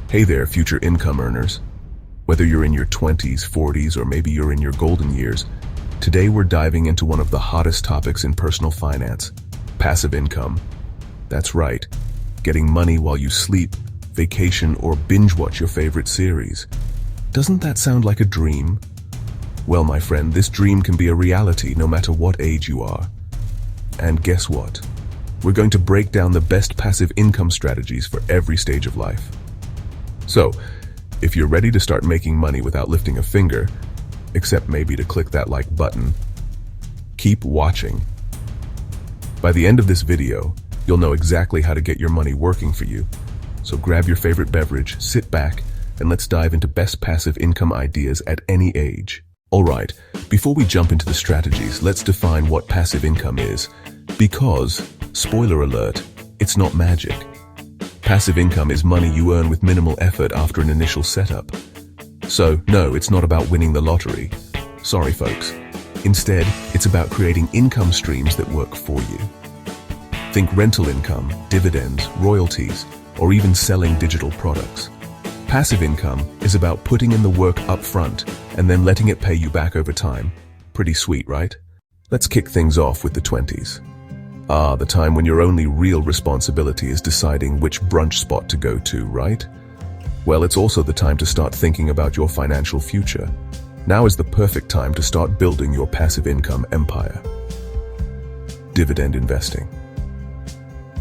Hey there, future income earners. Whether you're in your 20s, 40s, or maybe you're in your golden years, today we're diving into one of the hottest topics in personal finance, passive income. That's right, getting money while you sleep, vacation, or binge watch your favorite series. Doesn't that sound like a dream? Well, my friend, this dream can be a reality no matter what age you are. And guess what? We're going to break down the best passive income strategies for every stage of life. So, if you're ready to start making money without lifting a finger, except maybe to click that like button, keep watching. By the end of this video, you'll know exactly how to get your money working for you. So grab your favorite beverage, sit back, and let's dive into best passive income ideas at any age. Alright, before we jump into the strategies, let's define what passive income is. Because, spoiler alert, it's not magic. Passive income is money you earn with minimal effort after an initial setup. So, no, it's not about winning the lottery. Sorry, folks. Instead, it's about creating income streams that work for you. Think rental income, dividends, royalties, or even selling digital products. Passive income is about putting in the work up front and then letting it pay you back over time. Pretty sweet, right? Let's kick things off with the 20s. The time when your only real responsibility is deciding which brunch spot to go to, right? Well, it's also the time to start thinking about your financial future. Now is the perfect time to start building your passive income empire. Dividend investing.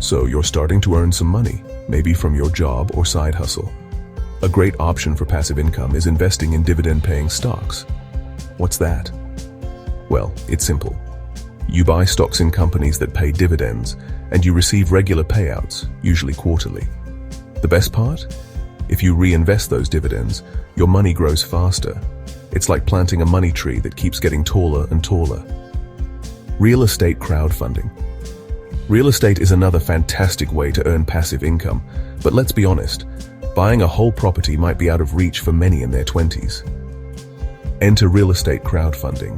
So you're starting to earn some money, maybe from your job or side hustle. A great option for passive income is investing in dividend-paying stocks. What's that? Well, it's simple. You buy stocks in companies that pay dividends, and you receive regular payouts, usually quarterly. The best part? If you reinvest those dividends, your money grows faster. It's like planting a money tree that keeps getting taller and taller. Real estate crowdfunding. Real estate is another fantastic way to earn passive income, but let's be honest, buying a whole property might be out of reach for many in their 20s. Enter real estate crowdfunding.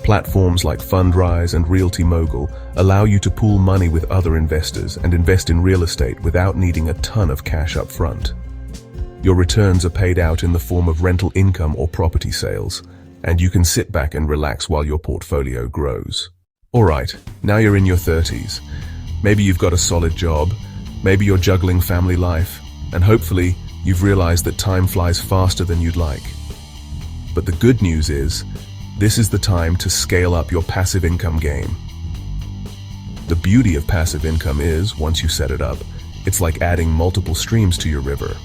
Platforms like Fundrise and Realty Mogul allow you to pool money with other investors and invest in real estate without needing a ton of cash up front. Your returns are paid out in the form of rental income or property sales, and you can sit back and relax while your portfolio grows. Alright, now you're in your 30s. Maybe you've got a solid job, maybe you're juggling family life, and hopefully you've realized that time flies faster than you'd like. But the good news is, this is the time to scale up your passive income game. The beauty of passive income is, once you set it up, it's like adding multiple streams to your river.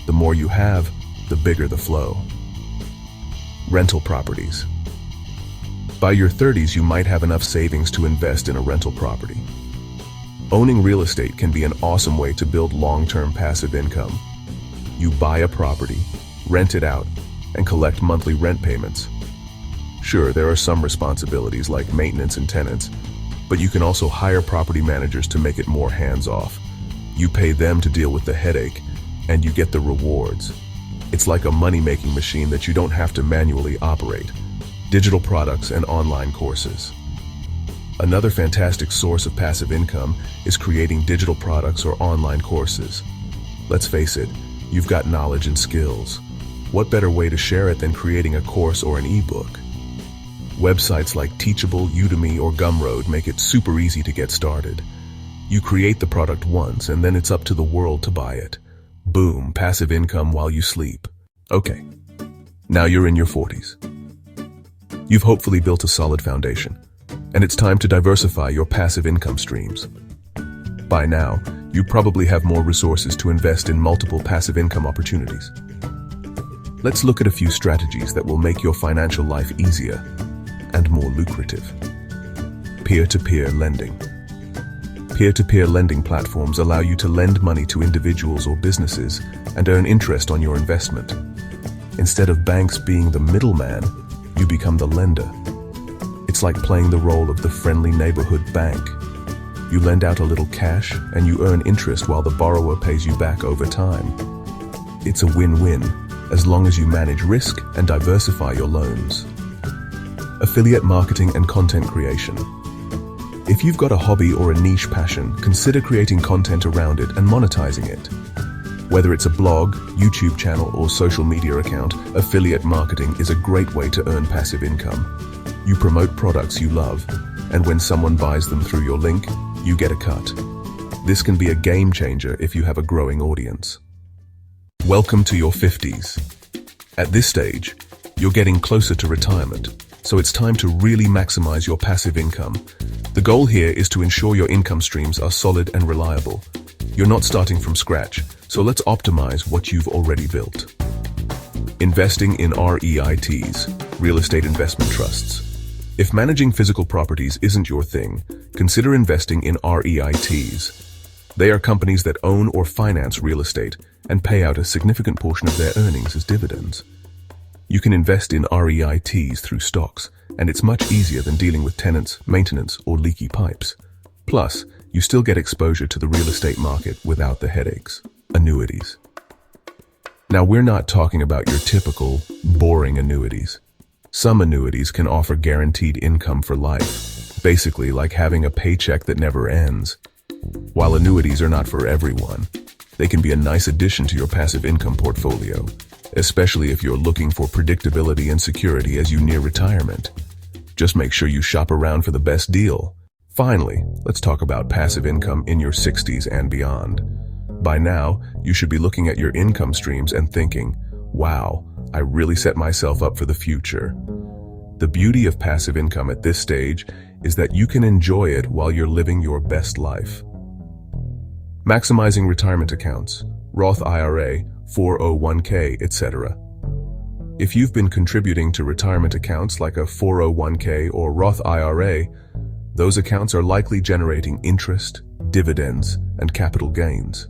The more you have, the bigger the flow. Rental properties. By your 30s, you might have enough savings to invest in a rental property. Owning real estate can be an awesome way to build long-term passive income. You buy a property, rent it out, and collect monthly rent payments. Sure, there are some responsibilities like maintenance and tenants, but you can also hire property managers to make it more hands-off. You pay them to deal with the headache, and you get the rewards. It's like a money-making machine that you don't have to manually operate. Digital products and online courses. Another fantastic source of passive income is creating digital products or online courses. Let's face it, you've got knowledge and skills. What better way to share it than creating a course or an ebook? Websites like Teachable, Udemy, or Gumroad make it super easy to get started. You create the product once, and then it's up to the world to buy it. Boom, passive income while you sleep. Okay, now you're in your 40s. You've hopefully built a solid foundation, and it's time to diversify your passive income streams. By now, you probably have more resources to invest in multiple passive income opportunities. Let's look at a few strategies that will make your financial life easier and more lucrative. Peer-to-peer lending. Peer-to-peer lending platforms allow you to lend money to individuals or businesses and earn interest on your investment. Instead of banks being the middleman, you become the lender. It's like playing the role of the friendly neighborhood bank. You lend out a little cash and you earn interest while the borrower pays you back over time. It's a win-win, as long as you manage risk and diversify your loans. Affiliate marketing and content creation. If you've got a hobby or a niche passion, consider creating content around it and monetizing it. Whether it's a blog, YouTube channel, or social media account, affiliate marketing is a great way to earn passive income. You promote products you love, and when someone buys them through your link, you get a cut. This can be a game changer if you have a growing audience. Welcome to your 50s. At this stage, you're getting closer to retirement, so it's time to really maximize your passive income. The goal here is to ensure your income streams are solid and reliable. You're not starting from scratch, so let's optimize what you've already built. Investing in REITs, real estate investment trusts. If managing physical properties isn't your thing, consider investing in REITs. They are companies that own or finance real estate and pay out a significant portion of their earnings as dividends. You can invest in REITs through stocks, and it's much easier than dealing with tenants, maintenance, or leaky pipes. Plus, you still get exposure to the real estate market without the headaches. Annuities. Now, we're not talking about your typical, boring annuities. Some annuities can offer guaranteed income for life, basically like having a paycheck that never ends. While annuities are not for everyone, they can be a nice addition to your passive income portfolio, especially if you're looking for predictability and security as you near retirement. Just make sure you shop around for the best deal. Finally, let's talk about passive income in your 60s and beyond. By now, you should be looking at your income streams and thinking, wow, I really set myself up for the future. The beauty of passive income at this stage is that you can enjoy it while you're living your best life. Maximizing retirement accounts, Roth IRA, 401k, etc. If you've been contributing to retirement accounts like a 401k or Roth IRA, those accounts are likely generating interest, dividends, and capital gains.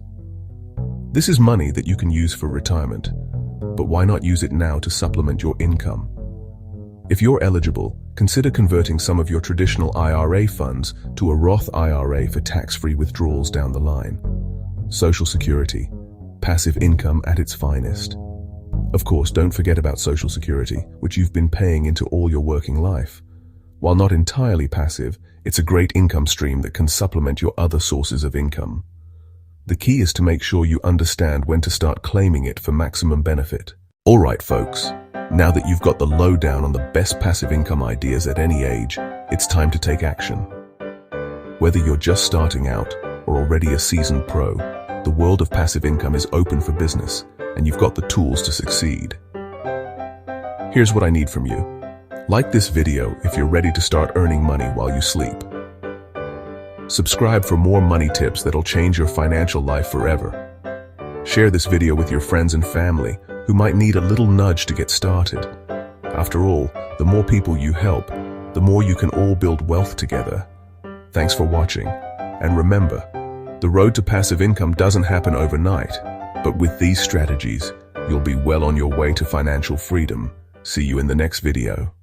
This is money that you can use for retirement, but why not use it now to supplement your income? If you're eligible, consider converting some of your traditional IRA funds to a Roth IRA for tax-free withdrawals down the line. Social Security, passive income at its finest. Of course, don't forget about Social Security, which you've been paying into all your working life. While not entirely passive, it's a great income stream that can supplement your other sources of income. The key is to make sure you understand when to start claiming it for maximum benefit. All right, folks. Now that you've got the lowdown on the best passive income ideas at any age, it's time to take action. Whether you're just starting out or already a seasoned pro, the world of passive income is open for business, and you've got the tools to succeed. Here's what I need from you. Like this video if you're ready to start earning money while you sleep. Subscribe for more money tips that'll change your financial life forever. Share this video with your friends and family who might need a little nudge to get started. After all, the more people you help, the more you can all build wealth together. Thanks for watching. And remember, the road to passive income doesn't happen overnight, but with these strategies, you'll be well on your way to financial freedom. See you in the next video.